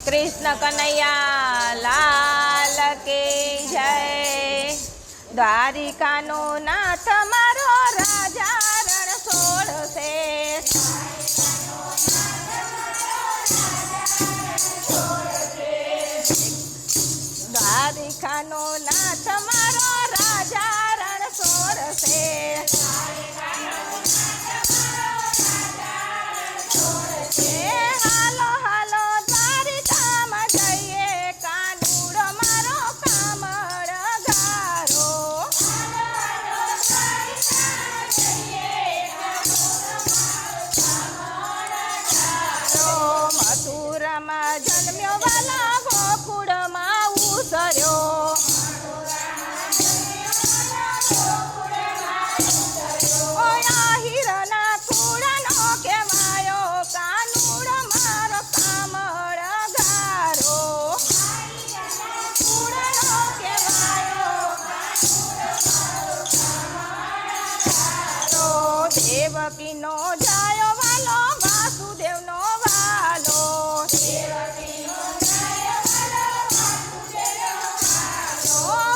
कृष्ण कन्हैया लाल की जय। द्वारिकानो नाथ मारो राजा रणछोड़ से। द्वारिकानो नाथ मारो राजा रणछोड़ से। हालो हालो द्वारिकामां जઈએ कानुड़ो मारो कामळगारो। मथुरामां जन्म्यो वाला गोकुळमां उसर्यो। हीराना कूड़नो कहेवायो कानुड़ो मारो कामळगारो। कूड़नो कहेवायो देवकीनो जायो वालो वासुदेवनो वालो।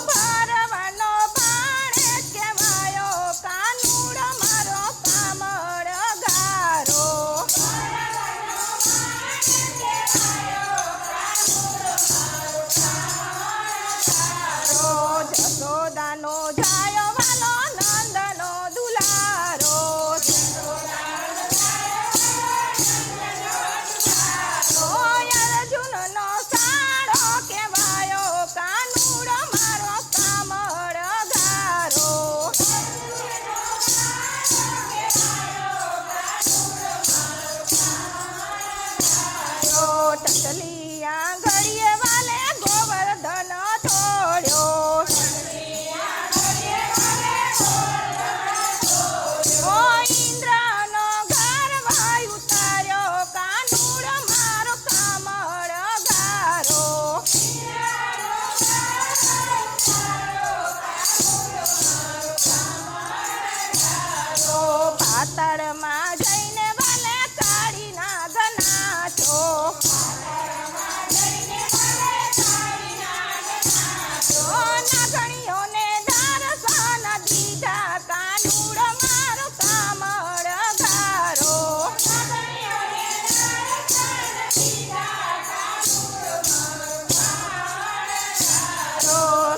भरवानो बाणे कहेवायो कानुड़ो मारो कामळगारो। जसोदानो जायो वालो नंदनो दुलारो। अर्जुननो साळो कहेवायो कानुड़ो मारो कामळगारो। टटलिया घड़िए वाले गोवर्धन तोड़्यो। इंद्रनो गर्भाय उतार्यो कानुड़ो मारो कामळगारो। पाताळमां जईने वाले काढी नाग नाचो। नागणियोने दर्शन दीधा कानुड़ो मारो कामळगारो।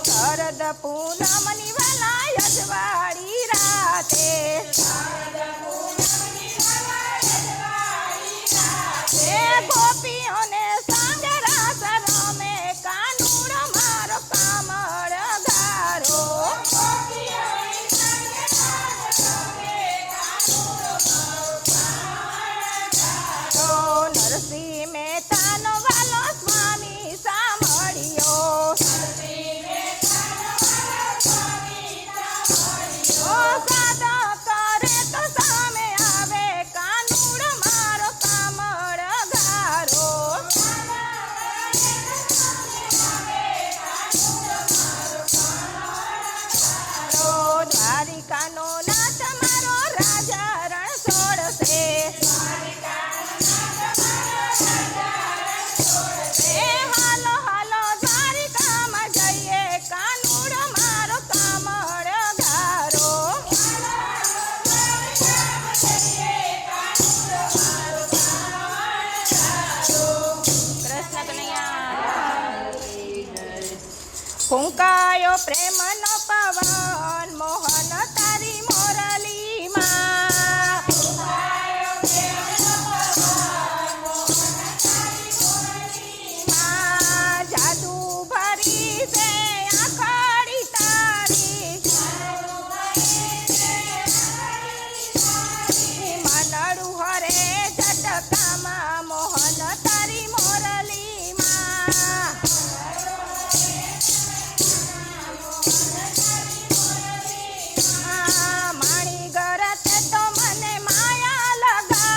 शरद पूनमनी वाला अजवाड़ी राते। गोपीओने संगे रास रमे कानुड़ो मारो कामळगारो। नरसिंह मेहतानो वालो स्वामी सांभळियो। साधक करे तो सामे आवे कानुड़ो मारो कामळगारो। द्वारिकानो नाथ मारो राजा रणछोड़ से। हालो हालो द्वारिकामां जઈએ कानुड़ो मारो कामळगारो। कृष्ण कन्हैया फूंकायो प्रेमनो पवन मोहन तारी मोरलीमां। जादू भरी से आखड़ी तारी। मनड़ू हरे झटकामां मोहन तारी मोरलीमां। माणी गरते तो मने माया लगा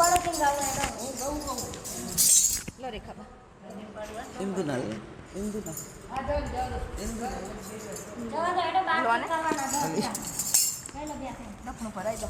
ઉપાડો કેમ ગાવું એનો હું ગઉં કહું લો રેખાબા ઇન્દુ ના ઇન્દુ ના જવા દો એનો બાર લો ને. કરવાના દો લે લો બે દખણું ભરાઈ દો